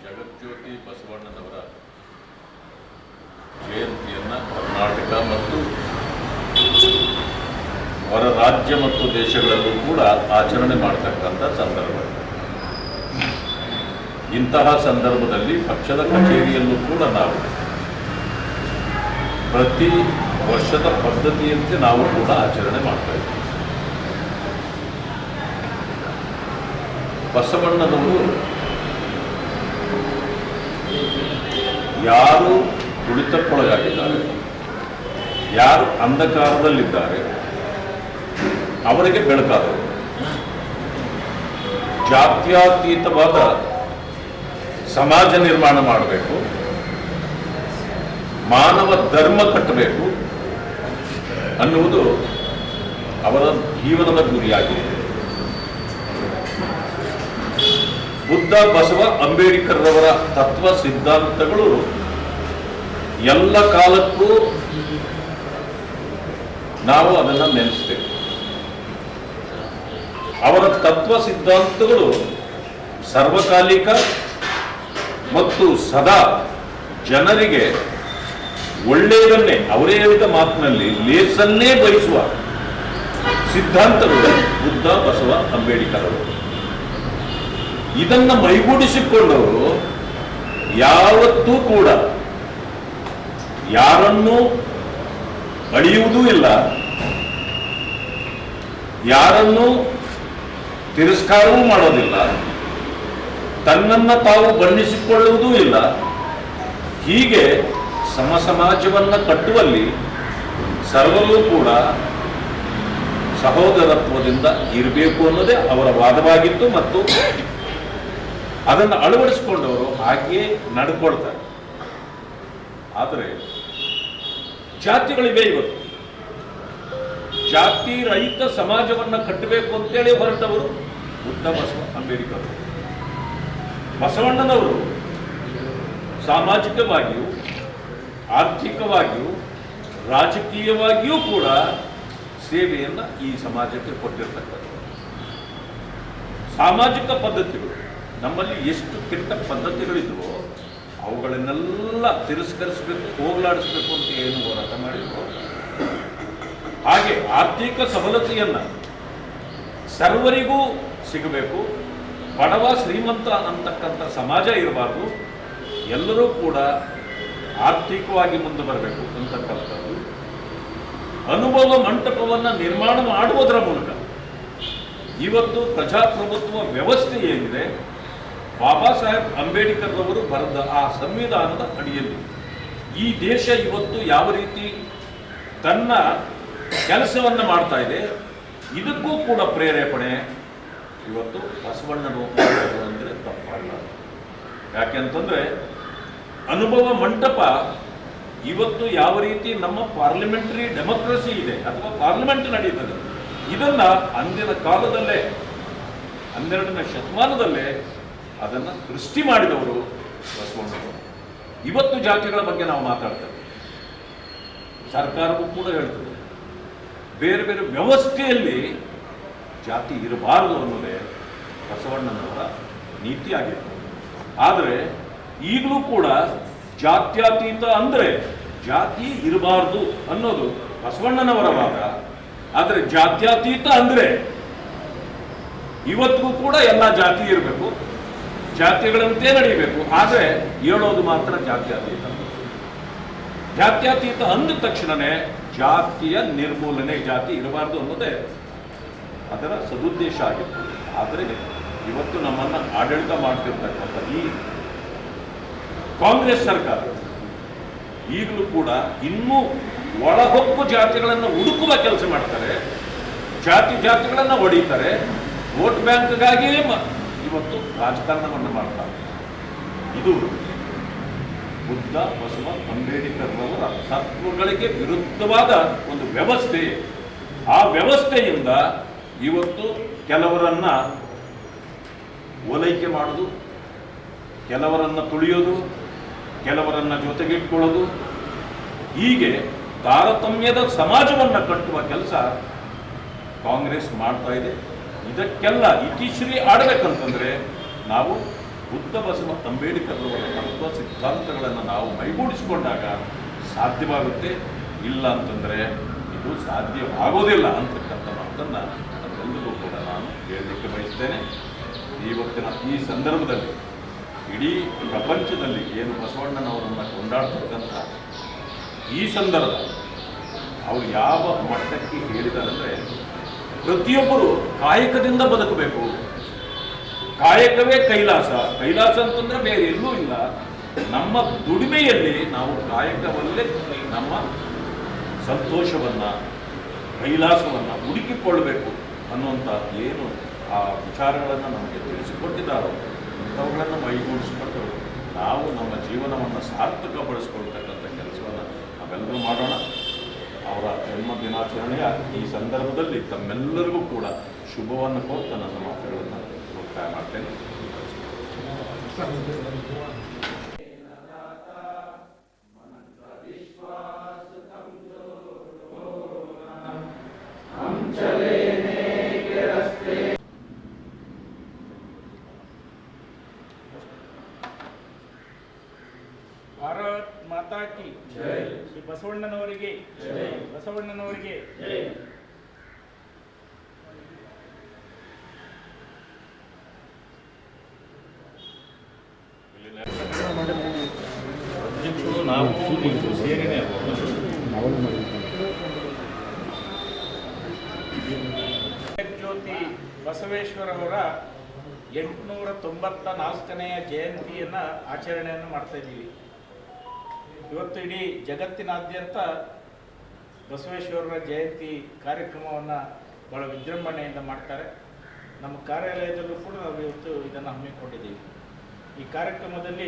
ಜಗಜ್ಯೋತಿ ಬಸವಣ್ಣನವರ ಜಯಂತಿಯನ್ನು ಕರ್ನಾಟಕ ಮತ್ತು ಹೊರ ರಾಜ್ಯ ಮತ್ತು ದೇಶಗಳಲ್ಲೂ ಕೂಡ ಆಚರಣೆ ಮಾಡತಕ್ಕಂಥ ಸಂದರ್ಭ. ಇಂತಹ ಸಂದರ್ಭದಲ್ಲಿ ಪಕ್ಷದ ಕಚೇರಿಯಲ್ಲೂ ಕೂಡ ನಾವು ಪ್ರತಿ ವರ್ಷದ ಪದ್ಧತಿಯಂತೆ ನಾವು ಕೂಡ ಆಚರಣೆ ಮಾಡ್ತಾ ಇದ್ದೀವಿ. ಬಸವಣ್ಣನವರು ಯಾರು ತುಳಿತಕ್ಕೊಳಗಾಗಿದ್ದಾರೆ, ಯಾರು ಅಂಧಕಾರದಲ್ಲಿದ್ದಾರೆ ಅವರಿಗೆ ಬೆಳಕಾದರು. ಜಾತ್ಯತೀತವಾದ ಸಮಾಜ ನಿರ್ಮಾಣ ಮಾಡಬೇಕು, ಮಾನವ ಧರ್ಮ ಕಟ್ಟಬೇಕು ಅನ್ನುವುದು ಅವರ ಜೀವನದ ಗುರಿಯಾಗಿದೆ. ಬುದ್ಧ, ಬಸವ, ಅಂಬೇಡ್ಕರ್ರವರ ತತ್ವ ಸಿದ್ಧಾಂತಗಳು ಎಲ್ಲ ಕಾಲಕ್ಕೂ ನಾವು ಅದನ್ನು ನೆನೆಸ್ತೇವೆ. ಅವರ ತತ್ವ ಸಿದ್ಧಾಂತಗಳು ಸರ್ವಕಾಲಿಕ ಮತ್ತು ಸದಾ ಜನರಿಗೆ ಒಳ್ಳೆಯದನ್ನೇ, ಅವರೇ ಹೇಳಿದ ಮಾತಿನಲ್ಲಿ ಲೇಸನ್ನೇ ಬಯಸುವ ಸಿದ್ಧಾಂತಗಳು ಬುದ್ಧ, ಬಸವ, ಅಂಬೇಡ್ಕರ್ ಅವರು. ಇದನ್ನು ಮೈಗೂಡಿಸಿಕೊಂಡವರು ಯಾವತ್ತೂ ಕೂಡ ಯಾರನ್ನೂ ಅಳಿಯುವುದೂ ಇಲ್ಲ, ಯಾರನ್ನೂ ತಿರಸ್ಕಾರವೂ ಮಾಡೋದಿಲ್ಲ, ತನ್ನನ್ನು ತಾವು ಬಣ್ಣಿಸಿಕೊಳ್ಳುವುದೂ ಇಲ್ಲ. ಹೀಗೆ ಸಮಾಜವನ್ನು ಕಟ್ಟುವಲ್ಲಿ ಸರ್ವರೂ ಕೂಡ ಸಹೋದರತ್ವದಿಂದ ಇರಬೇಕು ಅನ್ನೋದೇ ಅವರ ವಾದವಾಗಿತ್ತು ಮತ್ತು ಅದನ್ನು ಅಳವಡಿಸಿಕೊಂಡವರು ಹಾಗೆಯೇ ನಡ್ಕೊಳ್ತಾರೆ. ಆದರೆ ಜಾತಿಗಳಿವೆ. ಇವತ್ತು ಜಾತಿ ರಹಿತ ಸಮಾಜವನ್ನು ಕಟ್ಟಬೇಕು ಅಂತೇಳಿ ಹೊರಟವರು ಬುದ್ಧ, ಬಸವ, ಅಂಬೇಡ್ಕರ್. ಬಸವಣ್ಣನವರು ಸಾಮಾಜಿಕವಾಗಿಯೂ ಆರ್ಥಿಕವಾಗಿಯೂ ರಾಜಕೀಯವಾಗಿಯೂ ಕೂಡ ಸೇವೆಯನ್ನು ಈ ಸಮಾಜಕ್ಕೆ ಕೊಟ್ಟಿರ್ತಕ್ಕಂಥ ಸಾಮಾಜಿಕ ಪದ್ಧತಿಗಳು ನಮ್ಮಲ್ಲಿ ಎಷ್ಟು ಕೆಟ್ಟ ಪದ್ಧತಿಗಳಿದ್ವೋ ಅವುಗಳನ್ನೆಲ್ಲ ತಿರಸ್ಕರಿಸಬೇಕು, ಹೋಗಲಾಡಿಸಬೇಕು ಅಂತ ಏನು ಹೋರಾಟ ಮಾಡಿದ್ರು. ಹಾಗೆ ಆರ್ಥಿಕ ಸಬಲತೆಯನ್ನು ಸರ್ವರಿಗೂ ಸಿಗಬೇಕು, ಬಡವ ಶ್ರೀಮಂತ ಅಂತಕ್ಕಂಥ ಸಮಾಜ ಇರಬಾರ್ದು, ಎಲ್ಲರೂ ಕೂಡ ಆರ್ಥಿಕವಾಗಿ ಮುಂದೆ ಬರಬೇಕು ಅಂತಕ್ಕಂಥದ್ದು. ಅನುಭವ ಮಂಟಪವನ್ನು ನಿರ್ಮಾಣ ಮಾಡುವುದರ ಮೂಲಕ ಇವತ್ತು ಪ್ರಜಾಪ್ರಭುತ್ವ ವ್ಯವಸ್ಥೆ ಏನಿದೆ, ಬಾಬಾ ಸಾಹೇಬ್ ಅಂಬೇಡ್ಕರ್ ಅವರು ಬರೆದ ಆ ಸಂವಿಧಾನದ ಅಡಿಯಲ್ಲಿ ಈ ದೇಶ ಇವತ್ತು ಯಾವ ರೀತಿ ತನ್ನ ಕೆಲಸವನ್ನು ಮಾಡ್ತಾ ಇದೆ, ಇದಕ್ಕೂ ಕೂಡ ಪ್ರೇರೇಪಣೆ ಇವತ್ತು ಬಸವಣ್ಣನು ಅಂದರೆ ತಪ್ಪಲ್ಲ. ಯಾಕೆಂತಂದ್ರೆ ಅನುಭವ ಮಂಟಪ ಇವತ್ತು ಯಾವ ರೀತಿ ನಮ್ಮ ಪಾರ್ಲಿಮೆಂಟರಿ ಡೆಮೋಕ್ರಸಿ ಇದೆ ಅಥವಾ ಪಾರ್ಲಿಮೆಂಟ್ ನಡೀತದೆ, ಇದನ್ನ ಅಂದಿನ ಕಾಲದಲ್ಲೇ 12ನೇ ಶತಮಾನದಲ್ಲೇ ಅದನ್ನು ಸೃಷ್ಟಿ ಮಾಡಿದವರು ಬಸವಣ್ಣನವರು. ಇವತ್ತು ಜಾತಿಗಳ ಬಗ್ಗೆ ನಾವು ಮಾತಾಡ್ತೇವೆ, ಸರ್ಕಾರವೂ ಕೂಡ ಹೇಳ್ತದೆ ಬೇರೆ ಬೇರೆ ವ್ಯವಸ್ಥೆಯಲ್ಲಿ ಜಾತಿ ಇರಬಾರದು ಅನ್ನೋದೇ ಬಸವಣ್ಣನವರ ನೀತಿಯಾಗಿತ್ತು. ಆದರೆ ಈಗಲೂ ಕೂಡ ಜಾತ್ಯತೀತ ಅಂದರೆ ಜಾತಿ ಇರಬಾರ್ದು ಅನ್ನೋದು ಬಸವಣ್ಣನವರ ವಾದ. ಆದರೆ ಜಾತ್ಯತೀತ ಅಂದರೆ ಇವತ್ತಿಗೂ ಕೂಡ ಎಲ್ಲ ಜಾತಿ ಇರಬೇಕು, ಜಾತಿಗಳಂತೆ ನಡೀಬೇಕು, ಆದರೆ ಹೇಳೋದು ಮಾತ್ರ ಜಾತ್ಯತೀತ. ಜಾತ್ಯತೀತ ಅಂದ ತಕ್ಷಣನೇ ಜಾತಿಯ ನಿರ್ಮೂಲನೆ, ಜಾತಿ ಇರಬಾರ್ದು ಅನ್ನೋದೇ ಅದರ ಸದುದ್ದೇಶ ಆಗಿತ್ತು. ಆದರೆ ಇವತ್ತು ನಮ್ಮನ್ನು ಆಡಳಿತ ಮಾಡ್ತಿರ್ತಕ್ಕಂಥ ಈ ಕಾಂಗ್ರೆಸ್ ಸರ್ಕಾರ ಈಗಲೂ ಕೂಡ ಇನ್ನೂ ಒಳಹೊಕ್ಕು ಜಾತಿಗಳನ್ನು ಹುಡುಕುವ ಕೆಲಸ ಮಾಡ್ತಾರೆ, ಜಾತಿಗಳನ್ನು ಹೊಡೀತಾರೆ, ವೋಟ್ ಬ್ಯಾಂಕ್ಗಾಗಿಯೇ ಇವತ್ತು ರಾಜಕಾರಣವನ್ನು ಮಾಡ್ತಾರೆ. ಇದು ಬುದ್ಧ, ಬಸವ, ಅಂಬೇಡ್ಕರ್ ಅವರ ತತ್ವಗಳಿಗೆ ವಿರುದ್ಧವಾದ ಒಂದು ವ್ಯವಸ್ಥೆ. ಆ ವ್ಯವಸ್ಥೆಯಿಂದ ಇವತ್ತು ಕೆಲವರನ್ನ ಓಲೈಕೆ ಮಾಡೋದು, ಕೆಲವರನ್ನ ತುಳಿಯೋದು, ಕೆಲವರನ್ನ ಜೊತೆಗಿಟ್ಕೊಳ್ಳೋದು, ಹೀಗೆ ತಾರತಮ್ಯದ ಸಮಾಜವನ್ನು ಕಟ್ಟುವ ಕೆಲಸ ಕಾಂಗ್ರೆಸ್ ಮಾಡ್ತಾ ಇದೆ. ಇದಕ್ಕೆಲ್ಲ ಇತಿಶ್ರೀ ಆಡಬೇಕಂತಂದ್ರೆ ನಾವು ಬುದ್ಧ ಬಸವ ಅಂಬೇಡ್ಕರ್ರವರ ತತ್ವ ಸಿದ್ಧಾಂತಗಳನ್ನು ನಾವು ಮೈಗೂಡಿಸಿಕೊಂಡಾಗ ಸಾಧ್ಯವಾಗುತ್ತೆ. ಇಲ್ಲ ಅಂತಂದರೆ ಇದು ಸಾಧ್ಯವಾಗೋದಿಲ್ಲ ಅಂತಕ್ಕಂಥ ಮಾತನ್ನು ನಮ್ಮೆಲ್ಲರಿಗೂ ಕೂಡ ನಾನು ಹೇಳಲಿಕ್ಕೆ ಬಯಸ್ತೇನೆ. ಇವತ್ತಿನ ಈ ಸಂದರ್ಭದಲ್ಲಿ ಇಡೀ ಪ್ರಪಂಚದಲ್ಲಿ ಏನು ಬಸವಣ್ಣನವರನ್ನು ಕೊಂಡಾಡ್ತಕ್ಕಂಥ ಈ ಸಂದರ್ಭ ಅವರು ಯಾವ ಮಟ್ಟಕ್ಕೆ ಹೇಳಿದಾರಂದರೆ, ಪ್ರತಿಯೊಬ್ಬರು ಕಾಯಕದಿಂದ ಬದುಕಬೇಕು, ಕಾಯಕವೇ ಕೈಲಾಸ. ಕೈಲಾಸ ಅಂತಂದ್ರೆ ಬೇರೆ ಎಲ್ಲೂ ಇಲ್ಲ. ನಮ್ಮ ದುಡಿಮೆಯಲ್ಲಿ ನಾವು ಕಾಯಕವಲ್ಲೇ ನಮ್ಮ ಸಂತೋಷವನ್ನ, ಕೈಲಾಸವನ್ನ ಹುಡುಕಿಕೊಳ್ಳಬೇಕು ಅನ್ನುವಂಥ ಏನು ಆ ವಿಚಾರಗಳನ್ನು ನಮಗೆ ತಿಳಿಸಿಕೊಟ್ಟಿದ್ದಾರೋ ಅಂಥವುಗಳನ್ನು ಮೈಗೂಡಿಸಿಕೊಂಡು ನಾವು ನಮ್ಮ ಜೀವನವನ್ನು ಸಾರ್ಥಕಪಡಿಸ್ಕೊಳ್ತಕ್ಕಂಥ ಕೆಲಸವನ್ನು ನಾವೆಲ್ಲರೂ ಮಾಡೋಣ. ಅವರ ಜನ್ಮ ದಿನಾಚರಣೆಯ ಈ ಸಂದರ್ಭದಲ್ಲಿ ತಮ್ಮೆಲ್ಲರಿಗೂ ಕೂಡ ಶುಭವನ್ನು ಕೋರ್ತಾ ನನ್ನ ಮಾತುಗಳನ್ನು ಮುಕ್ತಾಯ ಮಾಡ್ತೇನೆ. ಭಾರತ್ ಮಾತಾ ಕಿ ಜೈ. ಶ್ರೀ ಬಸವಣ್ಣನವರಿಗೆ ಜೈ. ಬಸವಣ್ಣನವರಿಗೆ ಜೈ. ಅಧ್ಯಕ್ಷರು ನಾವು ಸೇರಿನೇ ಜ್ಯೋತಿ ಬಸವೇಶ್ವರವರ 894ನೇ ಜಯಂತಿಯನ್ನು ಆಚರಣೆಯನ್ನು ಮಾಡ್ತಾ ಇದ್ದೀವಿ. ಇವತ್ತು ಇಡೀ ಜಗತ್ತಿನಾದ್ಯಂತ ಬಸವೇಶ್ವರರ ಜಯಂತಿ ಕಾರ್ಯಕ್ರಮವನ್ನು ಭಾಳ ವಿಜೃಂಭಣೆಯಿಂದ ಮಾಡ್ತಾರೆ. ನಮ್ಮ ಕಾರ್ಯಾಲಯದಲ್ಲೂ ಕೂಡ ನಾವು ಇವತ್ತು ಇದನ್ನು ಹಮ್ಮಿಕೊಂಡಿದ್ದೀವಿ. ಈ ಕಾರ್ಯಕ್ರಮದಲ್ಲಿ